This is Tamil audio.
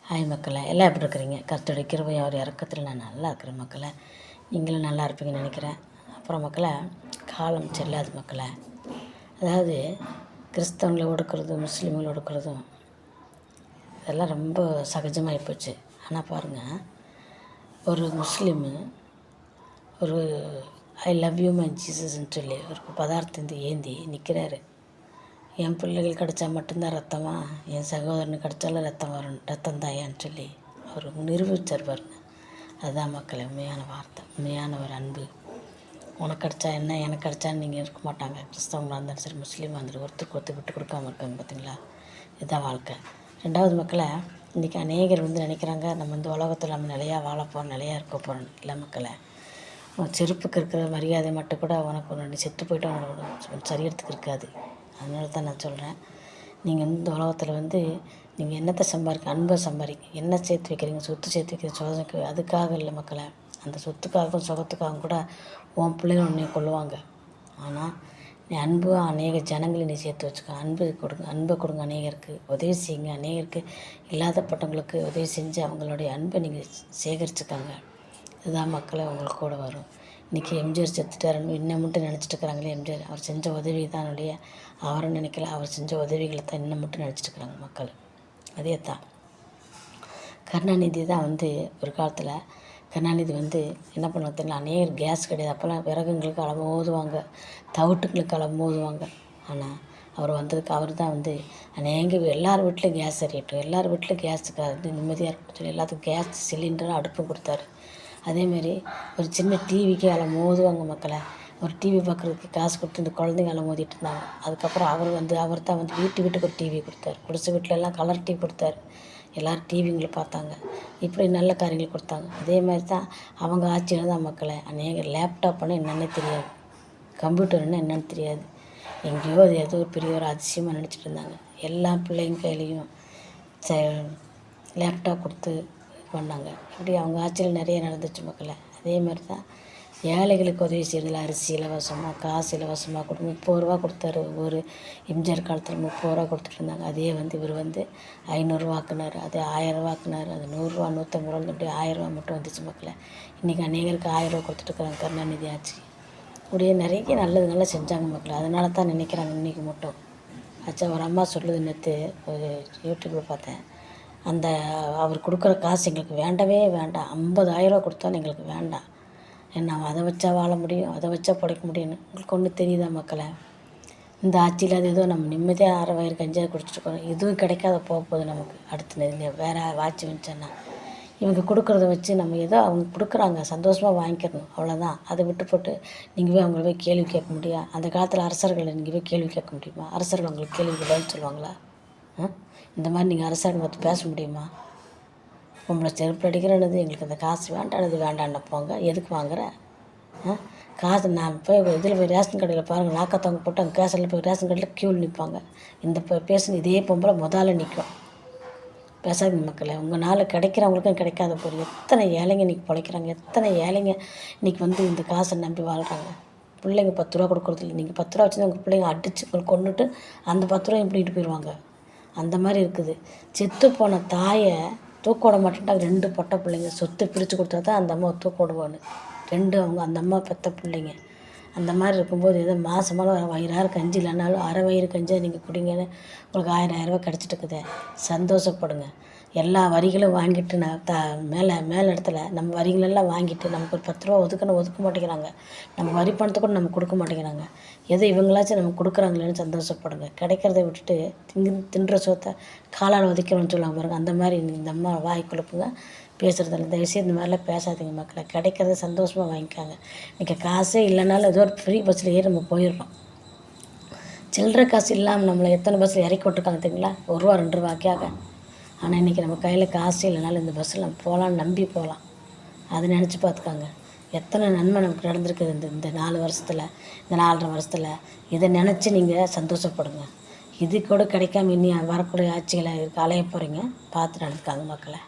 ஹாய் மக்களை, எல்லாம் எப்படி இருக்கிறீங்க? கர்த்தருடைய கிருபை அவர் இறக்கத்தில் நான் நல்லா இருக்கிறேன் மக்களை. நீங்களும் நல்லா இருப்பீங்கன்னு நினைக்கிறேன். அப்புறம் மக்களை, காலம் செல்லாது மக்களை. அதாவது கிறிஸ்தவங்களை ஒடுக்கிறதும் முஸ்லீம்களை ஒடுக்கிறதும் இதெல்லாம் ரொம்ப சகஜமாகி போச்சு. ஆனால் பாருங்கள், ஒரு முஸ்லீமு ஒரு ஐ லவ் யூ மை ஜீசஸ்ன்னு சொல்லி ஒரு பதார்த்தத்தை ஏந்தி நிற்கிறாரு. என் பிள்ளைகள் கிடச்சா மட்டும்தான் ரத்தமா, என் சகோதரனுக்கு கிடச்சாலும் ரத்தம் வரும், ரத்தம் தாயான்னு சொல்லி அவர் நிரூபித்தார் பாருங்க. அதுதான் மக்களை உண்மையான வார்த்தை, உண்மையான ஒரு அன்பு. உனக்கு கிடச்சா என்ன, எனக்கு கிடச்சான்னு நீங்கள் இருக்க மாட்டாங்க. கிறிஸ்தவங்களாக இருந்தாலும் சரி, முஸ்லீமாக இருந்தாலும் ஒருத்தருக்கு விட்டு கொடுக்காமல் இருக்காங்க பார்த்தீங்களா? இதுதான் வாழ்க்கை. ரெண்டாவது மக்களை, இன்றைக்கி அநேகர் நினைக்கிறாங்க நம்ம உலகத்தில் நம்ம நிலையாக வாழப்போகிறோம், நிலையாக இருக்க போகிறோம். இல்லை மக்களை, செருப்புக்கு இருக்கிற மரியாதை மட்டும் கூட உனக்கு ஒன்று செத்து போய்ட்டு அவனோட சரீரத்துக்கு இருக்காது. அதனால தான் நான் சொல்கிறேன், நீங்கள் இந்த உலகத்தில் நீங்கள் என்னத்தை அன்பை சம்பாதிக்க, என்ன சேர்த்து வைக்கிறீங்க, சொத்து சேர்த்து வைக்கிற சோதனைக்கு அதுக்காக இல்லை மக்களை. அந்த சொத்துக்காகவும் சுகத்துக்காகவும் கூட உன் பிள்ளைங்க உன்னை கொள்ளுவாங்க. ஆனால் நீ அன்பு அநேக ஜனங்களை நீ சேர்த்து வச்சுக்கோ. அன்பை கொடுங்க, அநேகருக்கு உதவி செய்யுங்க, அநேகருக்கு இல்லாதப்பட்டவங்களுக்கு உதவி செஞ்சு அவங்களுடைய அன்பை நீங்கள் சேகரிச்சுக்காங்க. இதுதான் மக்களை உங்களுக்கு கூட வரும். இன்றைக்கி எம்ஜிஆர் செத்துட்டாருன்னு இன்னும் மட்டும் நினச்சிட்டு இருக்கிறாங்களே. எம்ஜிஆர் அவர் செஞ்ச உதவி தான் அவரை நினைக்கல, அவர் செஞ்ச உதவிகளை தான் இன்னும் மட்டும் நினச்சிட்டு இருக்கிறாங்க மக்கள். அதே தான் கருணாநிதி தான் ஒரு காலத்தில் கருணாநிதி என்ன பண்ண தெரியல, அநேகர் கேஸ் கிடையாது. அப்போல்லாம் விறகுங்களுக்கு அளவு ஓதுவாங்க, தவிட்டுங்களுக்கு அளவு ஓதுவாங்க. ஆனால் அவர் வந்ததுக்கு அவர் தான் அநேக எல்லார் வீட்லேயும் கேஸ் அறியட்டும், எல்லார் வீட்லேயும் கேஸுக்கு நிம்மதியாக இருக்கட்டும் சொல்லி எல்லாத்துக்கும் கேஸ் சிலிண்டரும் அடுப்பும் கொடுத்தாரு. அதேமாரி ஒரு சின்ன டிவிக்கு அதில் மோதுவாங்க மக்களை. ஒரு டிவி பார்க்குறதுக்கு காசு கொடுத்து இந்த குழந்தைங்க எல்லாம் மோதிட்டு இருந்தாங்க. அதுக்கப்புறம் அவர் தான் வீட்டுக்கு ஒரு டிவி கொடுத்தாரு. குடிசை வீட்டிலலாம் கலர் டிவி கொடுத்தாரு. எல்லோரும் டிவிங்களை பார்த்தாங்க. இப்படி நல்ல காரியங்கள் கொடுத்தாங்க. அதே மாதிரி தான் அவங்க ஆட்சியில் தான் மக்களை அநேக லேப்டாப்னு என்னென்னு தெரியாது, கம்ப்யூட்டர்னு என்னென்னு தெரியாது, எங்கேயோ அது ஏதோ ஒரு பெரிய ஒரு அதிசயமாக நினச்சிட்டு இருந்தாங்க. எல்லா பிள்ளைங்க கையிலையும் லேப்டாப் கொடுத்து பண்ணாங்க. இப்படி அவங்க ஆட்சியில் நிறைய நடந்துச்சு மக்களை. அதே மாதிரி தான் ஏழைகளுக்கு உதவி செய்கிறதுல அரிசி இலவசமாக, காசு இலவசமாக 30 ரூபா கொடுத்தாரு. ஒரு எம்ஜிஆர் காலத்தில் 30 ரூபா கொடுத்துட்டு இருந்தாங்க. அதே இவர் 500 ரூபாக்குனார், அதே 1000 ரூபாக்குனார், அது 100 ரூபா 150 ரூபா இப்படி 1000 ரூபா மட்டும் வந்துச்சு மக்களை. இன்றைக்கி அநேகருக்கு 1000 ரூபா கொடுத்துட்ருக்குறாங்க கருணாநிதி ஆட்சி. இப்படியே நிறைய நல்லது செஞ்சாங்க மக்களை. அதனால தான் நினைக்கிறாங்க இன்றைக்கி மட்டும். ஒரு அம்மா சொல்லுது, நேற்று ஒரு யூடியூப்பில் பார்த்தேன், அவர் கொடுக்குற காசு எங்களுக்கு வேண்டவே வேண்டாம், 50,000 ரூபா கொடுத்தாலும் எங்களுக்கு வேண்டாம், என்ன அதை வச்சா வாழ முடியும், அதை வச்சா பிழைக்க முடியும்னு. உங்களுக்கு ஒன்று தெரியுதா மக்களை? இந்த ஆட்சியில் அது ஏதோ நம்ம நிம்மதியாக 6 வயிறு கஞ்சியாக குடிச்சிட்ருக்கோம். எதுவும் கிடைக்காத போகுது நமக்கு. அடுத்த நேரில் வேறு ஆட்சி வந்துச்சேன்னா இவங்க கொடுக்குறத வச்சு நம்ம ஏதோ அவங்க கொடுக்குறாங்க சந்தோஷமாக வாங்கிக்கணும், அவ்வளோதான். அதை விட்டு போட்டு நீங்கள் போய் அவங்கள போய் கேள்வி கேட்க முடியாது. அந்த காலத்தில் அரசர்களை நீங்கள் போய் கேள்வி கேட்க முடியுமா? அரசர்கள் உங்களுக்கு கேள்வி பதில் சொல்லுவாங்களா? இந்த மாதிரி நீங்கள் அரசாங்கம் பார்த்து பேச முடியுமா? உங்களை செருப்பு அடிக்கிறேன்னது எங்களுக்கு அந்த காசு வேண்டான்னு போங்க, எதுக்கு வாங்குற காசு? நான் போய் இதில் போய் ரேஷன் கடையில் பாருங்கள், நாக்கத்தவங்க போட்டு அங்கே கேஸில் போய் ரேஷன் கடையில் க்யூவில் நிற்பாங்க. இந்த பேசுன இதே பொம்பளை முதல்ல நிற்கும். பேசாதீங்க மக்களை. உங்களால் கிடைக்கிறவங்களுக்கும் கிடைக்காத போய் எத்தனை ஏழைங்க இன்றைக்கி பிழைக்கிறாங்க, எத்தனை ஏழைங்க இன்றைக்கி இந்த காசை நம்பி வாழ்கிறாங்க. பிள்ளைங்க 10 ரூபா கொடுக்குறது இல்லை. நீங்கள் 10 ரூபா வச்சு உங்கள் பிள்ளைங்க அடித்து உங்களுக்கு கொண்டுட்டு அந்த 10 ரூபா இப்படிட்டு போயிடுவாங்க. அந்த மாதிரி இருக்குது. செத்து போன தாயை தூக்க விட மாட்டேன்ட்டாங்க. 2 பொட்டை பிள்ளைங்க சொத்து பிரித்து கொடுத்தா தான் அந்த அம்மா தூக்க விடுவான்னு. 2 அந்த அம்மா பெற்ற பிள்ளைங்க. அந்த மாதிரி இருக்கும்போது ஏதோ மாதமால வயிறார கஞ்சி இல்லைனாலும் அரை வயிறு கஞ்சியாக நீங்கள் குடிங்கன்னு உங்களுக்கு 1000 ரூபா கிடச்சிட்டு இருக்குதே, சந்தோஷப்படுங்க. எல்லா வரிகளும் வாங்கிட்டு மேலே இடத்துல நம்ம வரிகளெல்லாம் வாங்கிட்டு நமக்கு ஒரு 10 ரூபா ஒதுக்க மாட்டேங்கிறாங்க. நம்ம வரி பணத்தை கூட நமக்கு கொடுக்க மாட்டேங்கிறாங்க. எதோ இவங்களாச்சும் நமக்கு கொடுக்குறாங்களேன்னு சந்தோஷப்படுங்க. கிடைக்கிறத விட்டுட்டு தின்ற சோத்தை காலால் உதைக்கிறோன்னு சொல்லுவாங்க பாருங்கள். அந்த மாதிரி இந்த அம்மா வாய் குழப்புங்க பேசுகிறதில்ல. தயவுசெய்து இந்த மாதிரிலாம் பேசாதீங்க மக்களை. கிடைக்கிறத சந்தோஷமாக வாங்கிக்காங்க. இன்றைக்கி காசே இல்லைனாலும் ஏதோ ஒரு ஃப்ரீ பஸ்ஸில் ஏறி நம்ம போயிடுறோம். சில்லற காசு இல்லாமல் நம்மளை எத்தனை பஸ்ஸில் இறக்கி விட்ருக்காங்க தெரியுங்களா? 1 ரூபா 2 ரூபாய்க்காக. ஆனால் இன்றைக்கி நம்ம கையில் காசே இல்லைனாலும் இந்த பஸ்ஸில் நம்ம போகலான்னு நம்பி போகலாம். அதை நினச்சி பார்த்துக்காங்க. எத்தனை நன்மை நமக்கு நடந்திருக்குது இந்த 4 வருஷத்தில், இந்த 4.5 வருஷத்தில். இதை நினச்சி நீங்கள் சந்தோஷப்படுங்க. இது கூட கிடைக்காம இனி வரக்கூடிய ஆட்சிகளை அலைய போகிறீங்க. பார்த்து நடந்துக்காங்க மக்களை.